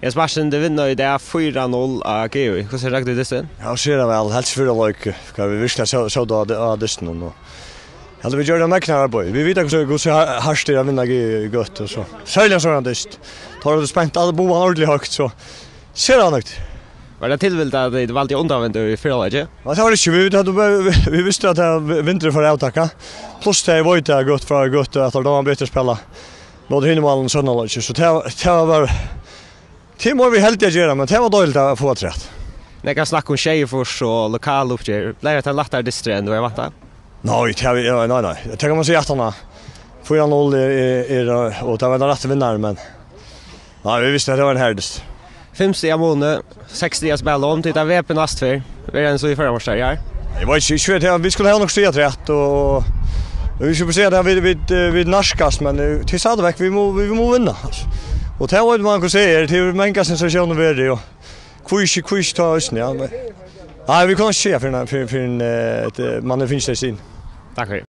Jag smaschen det vinner i det 4-0 av GU. Hur ser det ut? Ja, ser det väl. Helst för like. Kan vi virkelig så då dysten och. Alltså vi gör det med knarr boy. Vi vet också hur så harst det vinner gott och så. Sällan så dyst. Tar det spänt alla boan ordentligt högt så. Ser han något. Var det tillvilt att det var alltid undervänt i förläge? Ja, det var det inte. Vi visste att det vinter för avtacka. Plus det var inte gott för gott att de var bättre spela. Både Hinnemallen och Sönderlag så det var det må vi helt göra men det var dåligt att få rätt. När kan snacka om Tjejfors och lokal uppger. Blir det en lättare disträ än du har varit? Nej, nej. Det kan man säga att han 4-0 är och det var den rätta vinnaren men. Nej, vi visste att det var en härdest. 5 steg månad, 6 steg spel om till det VP nästför. Vi är en så i förra års här. Det var inte svårt. Vi skulle ha något steg rätt och vi skulle se det vid narskas men till Sadväck vi må vinna alltså. Och det var det man kunde säga till många sensationer värde och quiz ta oss ja. Nej, vi kan se för man finns det sin. Tack för det.